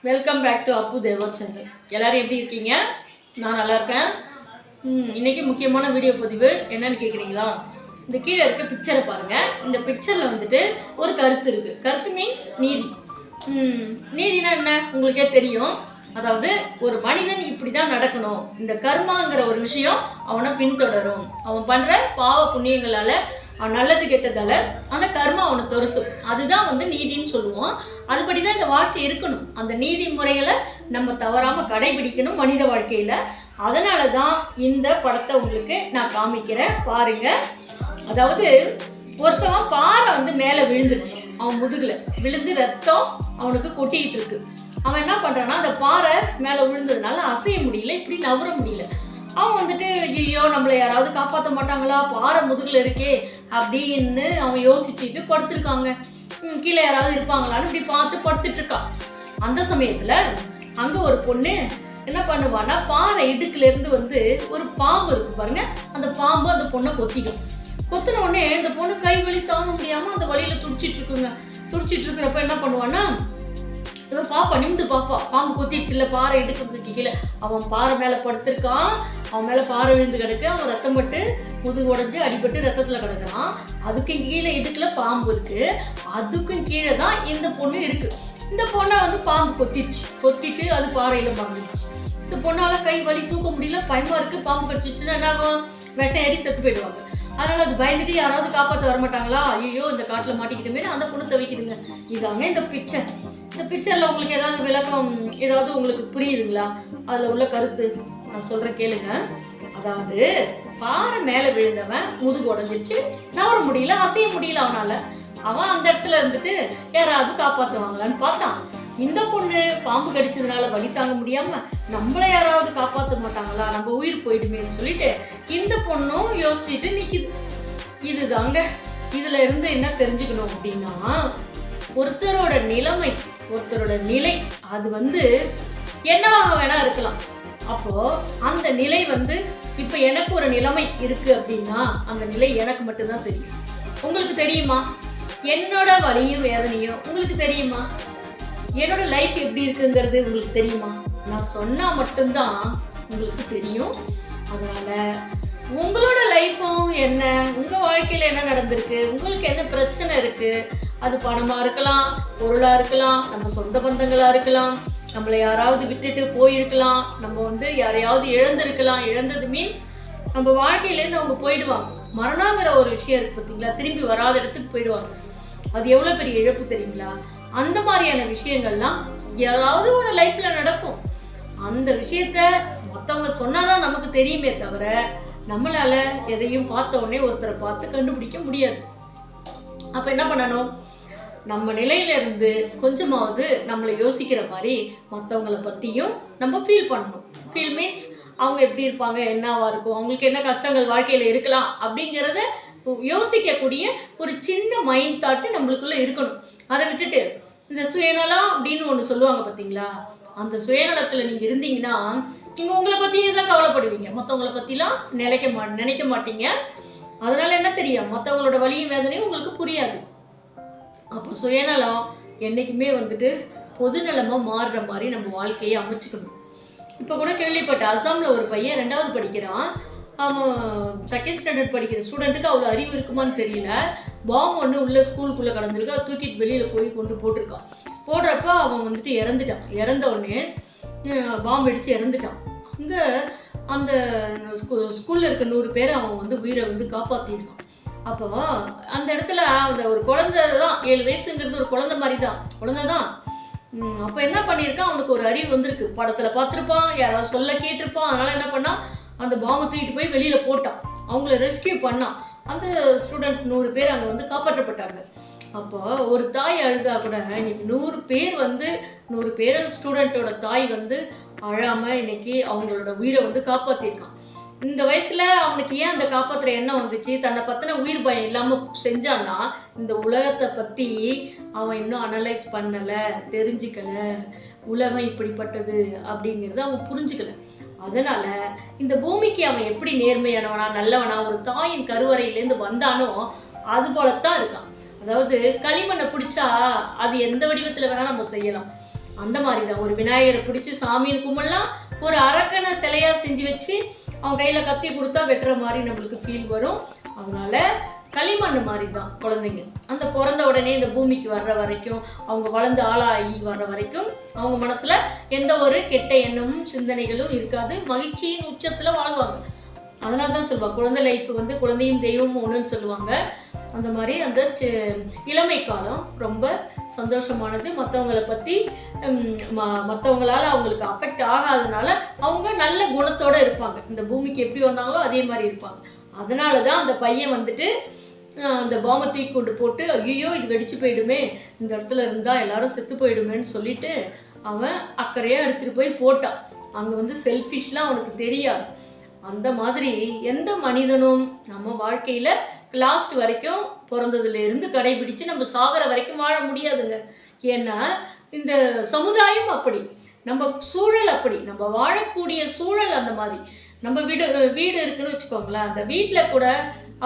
Welcome back to Appu Deva channel. எல்லோரும் எப்படி இருக்கீங்க? நான் நல்லா இருக்கேன். இன்றைக்கி முக்கியமான வீடியோ பதிவு என்னன்னு கேட்குறீங்களா? இந்த கீழே இருக்க பிக்சரை பாருங்கள். இந்த பிக்சரில் வந்துட்டு ஒரு கருத்து இருக்குது. கருத்து மீன்ஸ் நீதி. நீதினா என்ன உங்களுக்கே தெரியும். அதாவது ஒரு மனிதன் இப்படி தான் நடக்கணும், இந்த கர்மாங்கிற ஒரு விஷயம் அவனை பின்தொடரும். அவன் பண்ணுற பாவ புண்ணியங்களால் அவன் நல்லது கெட்டதால் அந்த கர்மா அவனை துரத்தும். அதுதான் நீதின்னு சொல்லுவோம். அதுபடி தான் இந்த வாழ்க்கை இருக்கணும். அந்த நீதி முறைகளை நம்ம தவறாமல் கடைபிடிக்கணும் மனித வாழ்க்கையில். அதனால தான் இந்த படத்தை உங்களுக்கு நான் காமிக்கிறேன் பாருங்க. அதாவது ஒருத்தவன் பாறை மேலே விழுந்துருச்சு. அவன் முதுகில் விழுந்து ரத்தம் அவனுக்கு கொட்டிகிட்டு இருக்கு. அவன் என்ன பண்ணுறான்னா, அந்த பாறை மேலே விழுந்ததுனால அசைய முடியல, இப்படி நவர முடியல. அவன் ஐயோ நம்மளை யாராவது காப்பாற்ற மாட்டாங்களா, பாறை முதுகில் இருக்கே அப்படின்னு அவன் யோசிச்சுட்டு படுத்துருக்காங்க. கீழே யாராவது இருப்பாங்களான்னு இப்படி பார்த்து படுத்துட்டு இருக்கான். அந்த சமயத்தில் அங்கே ஒரு பொண்ணு என்ன பண்ணுவான்னா, பாறை இடுக்குலேருந்து ஒரு பாம்பு இருக்கு பாருங்க, அந்த பாம்பு அந்த பொண்ணை கொத்திக்கும். கொத்தின உடனே இந்த பொண்ணு கை வலி தாங்க முடியாமல் அந்த வழியில் துடிச்சிட்டு இருக்குங்க. துடிச்சிட்டு இருக்கிறப்ப என்ன பண்ணுவான்னா, இவன் பாப்பா நிமிந்து பாப்பா, பாம்பு கொத்திடுச்சுல பாறை இடுக்கு கீழே. அவன் பாறை மேலே படுத்திருக்கான். அவன் மேலே பாறை விழுந்து கிடக்கு. அவன் ரத்தம் பட்டு முதுகு உடஞ்சி அடிபட்டு ரத்தத்தில் கிடக்குறான். அதுக்கு கீழே இடுக்குல பாம்பு இருக்கு. அதுக்கும் கீழே தான் இந்த பொண்ணு இருக்கு. இந்த பொண்ணை பாம்பு கொத்திட்டு அது பாறையில மறந்துடுச்சு. இந்த பொண்ணால கை வலி தூக்க முடியல, பயமா இருக்கு. பாம்பு கடிச்சிச்சுன்னா என்ன ஆகும்? விஷம் ஏறி செத்து போயிடுவாங்க. அதனால அது பயந்துட்டு யாராவது காப்பாற்ற வரமாட்டாங்களா, ஐயோ இந்த காட்டில் மாட்டிக்கிட்டுமே அந்த பொண்ணு தவிக்குதுங்க. இதாங்க இந்த பிக்சர். இந்த பிக்சரில் உங்களுக்கு ஏதாவது விளக்கம், ஏதாவது உங்களுக்கு புரியுதுங்களா? அதில் உள்ள கருத்து நான் சொல்கிறேன் கேளுங்க. அதாவது பாறை மேலே விழுந்தவன் முதுகு உடஞ்சிருச்சு, நவர முடியல, அசைய முடியல. அவன் அந்த இடத்துல யாராவது காப்பாற்றுவாங்களான்னு பார்த்தான். இந்த பொண்ணு பாம்பு கடிச்சதுனால வலி தாங்க முடியாம நம்மள யாராவது காப்பாற்ற மாட்டாங்களா, நம்ம உயிர் போயிடுமேன்னு சொல்லிட்டு இந்த பொண்ணும் யோசிச்சுட்டு நிக்குது. இதுதாங்க இதுல இருந்து என்ன தெரிஞ்சுக்கணும் அப்படின்னா, ஒருத்தரோட நிலைமை, ஒருத்தரோட நிலை அது என்னவாக வேணா இருக்கலாம். அப்போ அந்த நிலை இப்ப எனக்கு ஒரு நிலைமை இருக்கு அப்படின்னா அந்த நிலை எனக்கு மட்டும்தான் தெரியும். உங்களுக்கு தெரியுமா? என்னோட வலியும் வேதனையும் உங்களுக்கு தெரியுமா? என்னோட லைஃப் எப்படி இருக்குங்கிறது உங்களுக்கு தெரியுமா? நான் சொன்னா மட்டும்தான் உங்களுக்கு தெரியும். அதனால உங்களோட லைஃப்பும் என்ன, உங்க வாழ்க்கையில என்ன நடந்திருக்கு, உங்களுக்கு என்ன பிரச்சனை இருக்கு, அது பணமா இருக்கலாம், பொருளா இருக்கலாம், நம்ம சொந்த பந்தங்களா இருக்கலாம், நம்மளை யாராவது விட்டுட்டு போயிருக்கலாம், நம்ம யாரையாவது இழந்திருக்கலாம். இழந்தது மீன்ஸ் நம்ம வாழ்க்கையிலேருந்து அவங்க போயிடுவாங்க. மரணங்கிற ஒரு விஷயம் இருக்கு பார்த்தீங்களா, திரும்பி வராத இடத்துக்கு போயிடுவாங்க. அது எவ்வளோ பெரிய இழப்பு தெரியுங்களா? அந்த மாதிரியான விஷயங்கள்லாம் ஏதாவது ஒரு லைஃப்ல நடக்கும். அந்த விஷயத்த மற்றவங்க சொன்னாதான் நமக்கு தெரியுமே தவிர நம்மளால எதையும் பார்த்த உடனே ஒருத்தரை பார்த்து கண்டுபிடிக்க முடியாது. அப்ப என்ன பண்ணணும்? நம்ம நிலையில இருந்து கொஞ்சமாவது நம்மளை யோசிக்கிற மாதிரி மற்றவங்களை பத்தியும் நம்ம ஃபீல் பண்ணணும். ஃபீல் மீன்ஸ் அவங்க எப்படி இருப்பாங்க, என்னவா இருக்கும், அவங்களுக்கு என்ன கஷ்டங்கள் வாழ்க்கையில இருக்கலாம் அப்படிங்கிறத யோசிக்கக்கூடிய ஒரு சின்ன மைண்ட் தாட்டு நம்மளுக்குள்ள இருக்கணும். அதை விட்டுட்டு இந்த சுயநலம் அப்படின்னு ஒன்று சொல்லுவாங்க பார்த்தீங்களா, அந்த சுயநலத்தில் நீங்கள் இருந்தீங்கன்னா நீங்கள் உங்களை பற்றியே தான் கவலைப்படுவீங்க, மற்றவங்கள பற்றிலாம் நினைக்க மாட்டீங்க. அதனால என்ன தெரியும், மற்றவங்களோட வலியும் வேதனையும் உங்களுக்கு புரியாது. அப்போ சுயநலம் என்றைக்குமே பொதுநலமாக மாறுற மாதிரி நம்ம வாழ்க்கையை அமைச்சுக்கணும். இப்போ கூட கேள்விப்பட்ட அசாமில் ஒரு பையன் 2வது படிக்கிறான். அவன் 2nd ஸ்டாண்டர்ட் படிக்கிற ஸ்டூடெண்ட்டுக்கு அவ்வளோ அறிவு இருக்குமான்னு தெரியல. பாம்பு ஒன்று உள்ள ஸ்கூலுக்குள்ளே கடந்திருக்கு. அதை தூக்கிட்டு வெளியில் போய் கொண்டு போட்டிருக்கான். போடுறப்ப அவன் இறந்துட்டான். இறந்த உடனே பாம்பு அடித்து இறந்துட்டான். அங்கே அந்த ஸ்கூலில் இருக்க 100 பேரை அவன் உயிரை காப்பாற்றிருக்கான். அப்போ அந்த இடத்துல அந்த ஒரு குழந்தை தான், 7 வயசுங்கிறது ஒரு குழந்தை மாதிரி தான், குழந்தை தான். அப்போ என்ன பண்ணியிருக்கான், அவனுக்கு ஒரு அறிவு வந்திருக்கு. படத்தில் பார்த்துருப்பான், யாராவது சொல்ல கேட்டிருப்பான். அதனால் என்ன பண்ணான், அந்த பாம்பை தூக்கிட்டு போய் வெளியில் போட்டான். அவங்கள ரெஸ்கியூ பண்ணான். அந்த ஸ்டூடெண்ட் 100 பேர் அங்கே காப்பாற்றப்பட்டாங்க. அப்போ ஒரு தாய் அழுதா கூட இன்னைக்கு 100 பேர் 100 பேர் ஸ்டூடெண்ட்டோட தாய் அழாமல் இன்னைக்கு அவங்களோட உயிரை காப்பாற்றிருக்கான். இந்த வயசில் அவனுக்கு ஏன் அந்த காப்பாற்றுற எண்ணம் வந்துச்சு, தன்னை பற்றின உயிர் பயம் இல்லாமல் செஞ்சான்னா, இந்த உலகத்தை பற்றி அவன் இன்னும் அனலைஸ் பண்ணலை, தெரிஞ்சுக்கலை. உலகம் இப்படிப்பட்டது அப்படிங்கிறது அவன் புரிஞ்சுக்கலை. அதனால் இந்த பூமிக்கு அவன் எப்படி நேர்மையானவனா நல்லவனா ஒரு தாயின் கருவறையிலேருந்து வந்தானோ அது போலத்தான் இருக்கான். அதாவது களிமண்ணை பிடிச்சா அது எந்த வடிவத்தில் வேணால் நம்ம செய்யலாம். அந்த மாதிரி தான் ஒரு விநாயகரை பிடிச்சி சாமின்னு கும்பிடலாம், ஒரு அரக்கனை சிலையாக செஞ்சு வச்சு அவன் கையில் கத்தி கொடுத்தா வெட்டுற மாதிரி நம்மளுக்கு ஃபீல் வரும். அதனால களிமண் மாதிரி தான் குழந்தைங்க. அந்த பிறந்த உடனே இந்த பூமிக்கு வர்ற வரைக்கும், அவங்க வளர்ந்து ஆளாகி வர்ற வரைக்கும் அவங்க மனசில் எந்த ஒரு கெட்ட எண்ணமும் சிந்தனைகளும் இருக்காது, மகிழ்ச்சியின் உச்சத்தில் வாழ்வாங்க. அதனால தான் சொல்லுவாங்க குழந்தை லைஃப் வந்து குழந்தையும் தெய்வமும் ஒன்றுன்னு சொல்லுவாங்க. அந்த மாதிரி அந்த இளமை காலம் ரொம்ப சந்தோஷமானது. மற்றவங்களை பற்றி மற்றவங்களால் அவங்களுக்கு அஃபெக்ட் ஆகாதனால அவங்க நல்ல குணத்தோடு இருப்பாங்க. இந்த பூமிக்கு எப்படி வந்தாங்களோ அதே மாதிரி இருப்பாங்க. அதனால தான் அந்த பையன் வந்துட்டு அந்த பாம்பை தூக்கி கொண்டு போட்டு ஐயோ இது வெடிச்சு போயிடுமே, இந்த இடத்துல இருந்தால் எல்லாரும் செத்து போயிடுமேன்னு சொல்லிட்டு அவன் அக்கறையாக எடுத்துகிட்டு போய் போட்டான். அங்கே வந்து செல்ஃபிஷ்லாம் அவனுக்கு தெரியாது. அந்த மாதிரி எந்த மனிதனும் நம்ம வாழ்க்கையில் லாஸ்ட் வரைக்கும் பிறந்ததுலேருந்து கடைபிடிச்சு நம்ம சாகிற வரைக்கும் வாழ முடியாதுங்க. ஏன்னா இந்த சமுதாயம் அப்படி, நம்ம சூழல் அப்படி, நம்ம வாழக்கூடிய சூழல் அந்த மாதிரி. நம்ம வீடு இருக்குன்னு வச்சுக்கோங்களேன், அந்த வீட்டில் கூட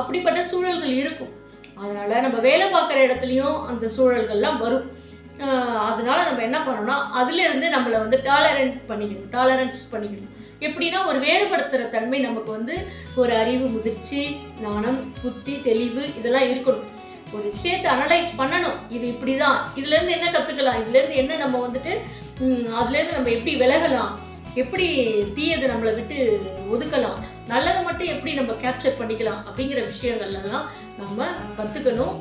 அப்படிப்பட்ட சூழல்கள் இருக்கும். அதனால் நம்ம வேலை பார்க்குற இடத்துலையும் அந்த சூழல்கள்லாம் வரும். அதனால் நம்ம என்ன பண்ணணும்னா அதுலேருந்து நம்மளை வந்து டாலரன்ஸ் பண்ணிக்கணும். எப்படின்னா ஒரு வேறுபடுத்துகிற தன்மை நமக்கு வந்து ஒரு அறிவு, முதிர்ச்சி, ஞானம், புத்தி, தெளிவு இதெல்லாம் இருக்கணும். ஒரு விஷயத்தை அனலைஸ் பண்ணணும். இது இப்படி தான், இதுலேருந்து என்ன கற்றுக்கலாம், இதுலேருந்து என்ன நம்ம வந்துட்டு அதுலேருந்து நம்ம எப்படி விலகலாம், எப்படி தீயதை நம்மளை விட்டு ஒதுக்கலாம், நல்லதை மட்டும் எப்படி நம்ம கேப்சர் பண்ணிக்கலாம் அப்படிங்கிற விஷயங்கள்லாம் நம்ம கற்றுக்கணும்.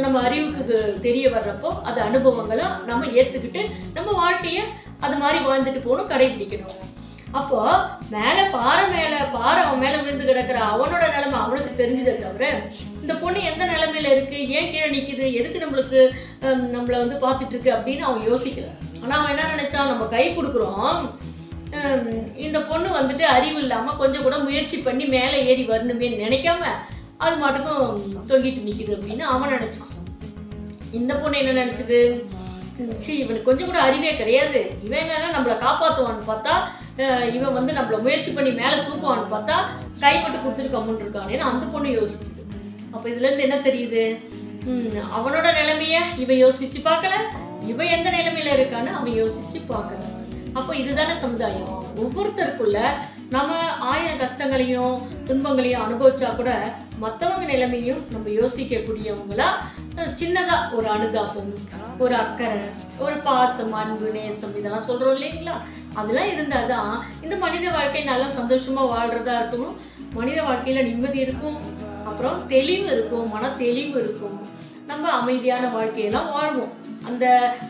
நம்ம அறிவுக்கு தெரிய வர்றப்போ அது அனுபவங்களாக நம்ம ஏற்றுக்கிட்டு நம்ம வாழ்க்கையை அது மாதிரி வாழ்ந்துட்டு போகணும், கடைபிடிக்கணும். அப்போ மேலே பாறை அவன் மேலே விழுந்து கிடக்கிற அவனோட நிலைமை அவனுக்கு தெரிஞ்சதை தவிர இந்த பொண்ணு எந்த நிலைமையில இருக்கு, ஏன் கீழே நிற்கிது, எதுக்கு நம்மளை வந்து பார்த்துட்டு இருக்கு அப்படின்னு அவன் யோசிக்கல. ஆனால் அவன் என்ன நினைச்சான், நம்ம கை கொடுக்குறோம், இந்த பொண்ணு வந்துட்டு அறிவு இல்லாமல் கொஞ்சம் கூட முயற்சி பண்ணி மேலே ஏறி வரணுமே நினைக்காம அது மாட்டுக்கும் தொங்கிட்டு நிற்கிது அப்படின்னு அவன் நினைச்சான். இந்த பொண்ணு என்ன நினைச்சது, இவனுக்கு கொஞ்சம் கூட அறிவே கிடையாது, இவன் என்னன்னா நம்மளை காப்பாற்றுவான்னு பார்த்தா இவன் வந்து நம்மளை முயற்சி பண்ணி மேலே தூக்குவான்னு பார்த்தா கைப்பட்டு கொடுத்துட்டு கம்முன்னு இருக்கானேன்னு அந்த பொண்ணு யோசிச்சுது. அப்போ இதுலேருந்து என்ன தெரியுது, அவனோட நிலைமைய இவன் யோசிச்சு பார்க்கல, இவன் எந்த நிலைமையில இருக்கான்னு அவன் யோசிச்சு பார்க்கல. அப்போ இதுதானே சமுதாயம். ஒவ்வொருத்தருக்குள்ள நம்ம 1000 கஷ்டங்களையும் துன்பங்களையும் அனுபவிச்சா கூட மற்றவங்க நிலைமையும் நம்ம யோசிக்கக்கூடியவங்களா சின்னதா ஒரு அனுதாபம், ஒரு அக்கறை, ஒரு பாசம், அன்பு, நேசம் இதெல்லாம் சொல்றோம் இல்லைங்களா, அதெல்லாம் இருந்தாதான் இந்த மனித வாழ்க்கை நல்லா சந்தோஷமா வாழ்றதா இருக்கணும். மனித வாழ்க்கையில நிம்மதி இருக்கும், அப்புறம் தெளிவு இருக்கும், மன தெளிவு இருக்கும், நம்ம அமைதியான வாழ்க்கையெல்லாம் வாழ்வோம். அந்த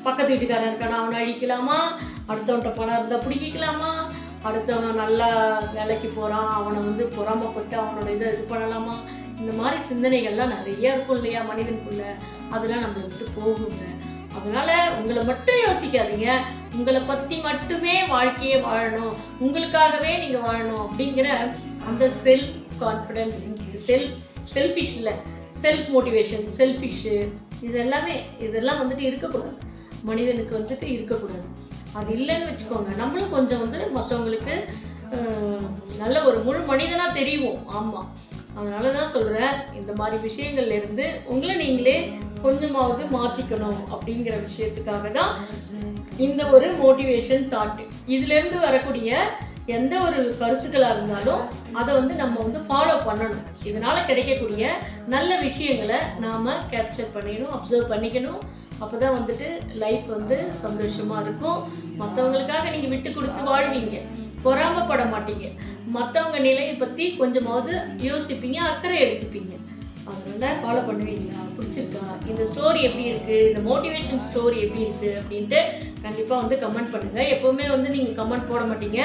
பக்கத்து வீட்டுக்காரன் இருக்கான அவனை அழிக்கலாமா, அடுத்தவன்கிட்ட பணம் இருந்தால் பிடிக்கலாமா, அடுத்தவன் நல்லா வேலைக்கு போகிறான் அவனை வந்து பொறாமப்பட்டு அவனோட இது பண்ணலாமா, இந்த மாதிரி சிந்தனைகள்லாம் நிறைய இருக்கும் இல்லையா மனிதனுக்குள்ள, அதெல்லாம் நம்மளை விட்டு போகுங்க. அதனால உங்களை மட்டும் யோசிக்காதீங்க, உங்களை பற்றி மட்டுமே வாழ்க்கையே வாழணும், உங்களுக்காகவே நீங்கள் வாழணும் அப்படிங்கிற அந்த செல்ஃப் கான்ஃபிடென்ட், செல்ஃபிஷ் இல்லை செல்ஃப் மோட்டிவேஷன், செல்ஃபிஷ்ஷு இதெல்லாம் வந்துட்டு இருக்கக்கூடாது. மனிதனுக்கு வந்துட்டு இருக்கக்கூடாது. அது இல்லைன்னு வச்சுக்கோங்க, நம்மளும் கொஞ்சம் வந்து மற்றவங்களுக்கு நல்ல ஒரு முழு மனிதனாக தெரியும். ஆமாம், அதனால தான் சொல்கிறேன், இந்த மாதிரி விஷயங்கள்லேருந்து உங்களை நீங்களே கொஞ்சமாவது மாற்றிக்கணும் அப்படிங்கிற விஷயத்துக்காக தான் இந்த ஒரு மோட்டிவேஷன் தாட்டு. இதுலேருந்து வரக்கூடிய எந்த ஒரு கருத்துக்களாக இருந்தாலும் அதை வந்து நம்ம வந்து ஃபாலோ பண்ணணும். இதனால் கிடைக்கக்கூடிய நல்ல விஷயங்களை நாம் கேப்சர் பண்ணிடணும், அப்சர்வ் பண்ணிக்கணும். அப்போ தான் வந்துட்டு லைஃப் வந்து சந்தோஷமாக இருக்கும். மற்றவங்களுக்காக நீங்கள் விட்டு கொடுத்து வாழ்வீங்க, பொறாமப்பட மாட்டீங்க, மற்றவங்க நிலையை பற்றி கொஞ்சமாவது யோசிப்பீங்க, அக்கறை எடுத்துப்பீங்க. அதனால் ஃபாலோ பண்ணுவீங்களா? பிடிச்சிருக்கா? இந்த ஸ்டோரி எப்படி இருக்குது, இந்த மோட்டிவேஷன் ஸ்டோரி எப்படி இருக்குது அப்படின்ட்டு கண்டிப்பாக வந்து கமெண்ட் பண்ணுங்கள். எப்போவுமே வந்து நீங்கள் கமெண்ட் போட மாட்டீங்க,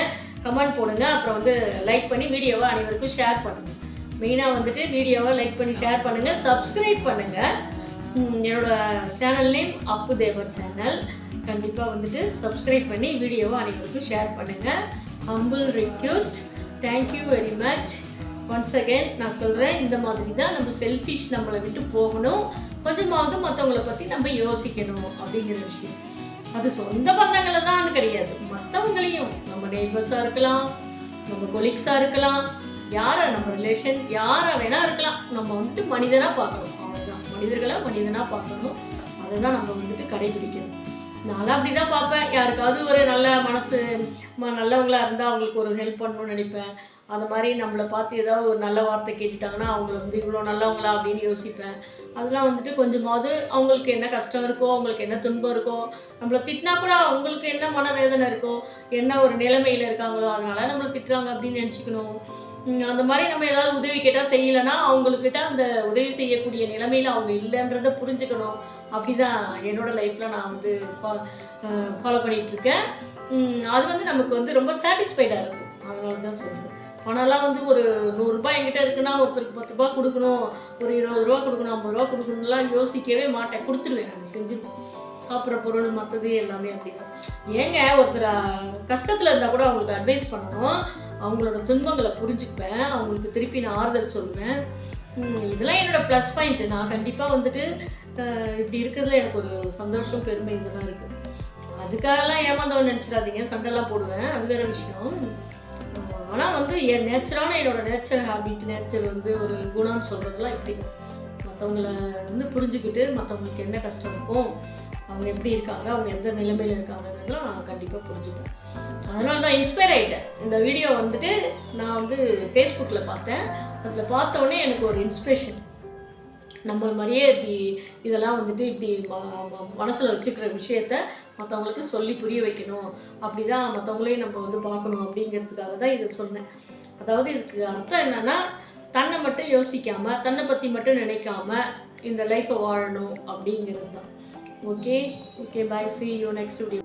கமெண்ட் போடுங்க. அப்புறம் வந்து லைக் பண்ணி வீடியோவை அனைவருக்கும் ஷேர் பண்ணுங்கள். மெயினாக வந்துட்டு வீடியோவை லைக் பண்ணி ஷேர் பண்ணுங்கள், சப்ஸ்கிரைப் பண்ணுங்கள். என்னோடய சேனல் நேம் அப்பு தேவா சேனல். கண்டிப்பாக வந்துட்டு சப்ஸ்கிரைப் பண்ணி வீடியோவை அனைவருக்கும் ஷேர் பண்ணுங்கள். Humble request. Thank you very much. Once again நான் சொல்கிறேன், இந்த மாதிரி தான் நம்ம செல்ஃபிஷ் நம்மளை விட்டு போகணும், கொஞ்சமாவது மற்றவங்களை பற்றி நம்ம யோசிக்கணும் அப்படிங்கிற விஷயம். அது சொந்த பந்தங்களை தான் கிடையாது, மற்றவங்களையும், நம்ம நெய்பர்ஸாக இருக்கலாம், நம்ம கொலீக்ஸாக இருக்கலாம், யாரை நம்ம ரிலேஷன் யாராக வேணா இருக்கலாம், நம்ம வந்துட்டு மனிதனாக பார்க்கணும். அவ்வளோதான், மனிதர்களாக மனிதனாக பார்க்கணும். அதை தான் நம்ம வந்துட்டு கடைபிடிக்கணும். நான்லாம் அப்படி தான் பார்ப்பேன். யாருக்காவது ஒரு நல்ல மனசு நல்லவங்களா இருந்தால் அவங்களுக்கு ஒரு ஹெல்ப் பண்ணணும்னு நினைப்பேன். அந்த மாதிரி நம்மளை பார்த்து ஏதாவது ஒரு நல்ல வார்த்தை கேட்டுட்டாங்கன்னா அவங்கள வந்து இவ்வளோ நல்லவங்களா அப்படின்னு யோசிப்பேன். அதெல்லாம் வந்துட்டு கொஞ்சமாவது அவங்களுக்கு என்ன கஷ்டம் இருக்கோ, அவங்களுக்கு என்ன துன்பம் இருக்கோ, நம்மளை திட்டினா கூட அவங்களுக்கு என்ன மனவேதனை இருக்கோ, என்ன ஒரு நிலைமையில் இருக்காங்களோ அதனால நம்மளை திட்டுறாங்க அப்படின்னு நினச்சிக்கணும். அந்த மாதிரி நம்ம ஏதாவது உதவி கேட்டால் செய்யலைன்னா அவங்கக்கிட்ட அந்த உதவி செய்யக்கூடிய நிலைமையில் அவங்க இல்லைன்றதை புரிஞ்சுக்கணும். அப்படி தான் என்னோடய லைஃப்பில் நான் வந்து ஃபாலோ பண்ணிகிட்ருக்கேன். அது வந்து நமக்கு வந்து ரொம்ப சாட்டிஸ்ஃபைடாக இருக்கும். அதனால தான் சொல்லுவேன். பணம்லாம் வந்து ஒரு ₹100 என்கிட்ட இருக்குன்னா ஒருத்தருக்கு ₹10 கொடுக்கணும், ஒரு ₹20 கொடுக்கணும், ₹50 கொடுக்கணும்லாம் யோசிக்கவே மாட்டேன். கொடுத்துருவேன். நான் செஞ்சுருவேன். சாப்பிட்ற பொருள் மற்றது எல்லாமே அப்படி தான். ஏங்க ஒருத்தர் கஷ்டத்தில் இருந்தால் கூட அவங்களுக்கு அட்வைஸ் பண்ணணும். அவங்களோட துன்பங்களை புரிஞ்சுப்பேன். அவங்களுக்கு திருப்பி நான் ஆறுதல் சொல்லுவேன். இதெல்லாம் என்னோடய ப்ளஸ் பாயிண்ட்டு. நான் கண்டிப்பாக வந்துட்டு இப்படி இருக்கிறதுல எனக்கு ஒரு சந்தோஷம், பெருமை இதெல்லாம் இருக்குது. அதுக்காகலாம் ஏமாந்தவன் நினச்சிடாதீங்க. சண்டைலாம் போடுவேன், அது வேறு விஷயம். ஆனால் வந்து என் என்னோடய நேச்சர் ஹேபிட், நேச்சர் வந்து ஒரு குணம்னு சொல்கிறதுலாம் இப்படி தான். மற்றவங்கள வந்து புரிஞ்சுக்கிட்டு மற்றவங்களுக்கு என்ன கஷ்டம் இருக்கும், அவங்க எப்படி இருக்காங்க, அவங்க எந்த நிலைமையில் இருக்காங்கன்றதுலாம் நான் கண்டிப்பாக புரிஞ்சுப்பேன். அதனால தான் இன்ஸ்பயர் ஆகிட்டேன். இந்த வீடியோ வந்துட்டு நான் வந்து ஃபேஸ்புக்கில் பார்த்தேன். அதில் பார்த்தோன்னே எனக்கு ஒரு இன்ஸ்பிரேஷன். நம்ம மாதிரியே இப்படி இதெல்லாம் வந்துட்டு இப்படி மனசில் வச்சுக்கிற விஷயத்த மற்றவங்களுக்கு சொல்லி புரிய வைக்கணும். அப்படி தான் மற்றவங்களையும் நம்ம வந்து பார்க்கணும் அப்படிங்கிறதுக்காக தான் இதை சொன்னேன். அதாவது இதுக்கு அர்த்தம் என்னென்னா, தன்னை மட்டும் யோசிக்காமல், தன்னை பற்றி மட்டும் நினைக்காம இந்த லைஃப்பை வாழணும் அப்படிங்கிறது தான். Okay, bye. See you next video.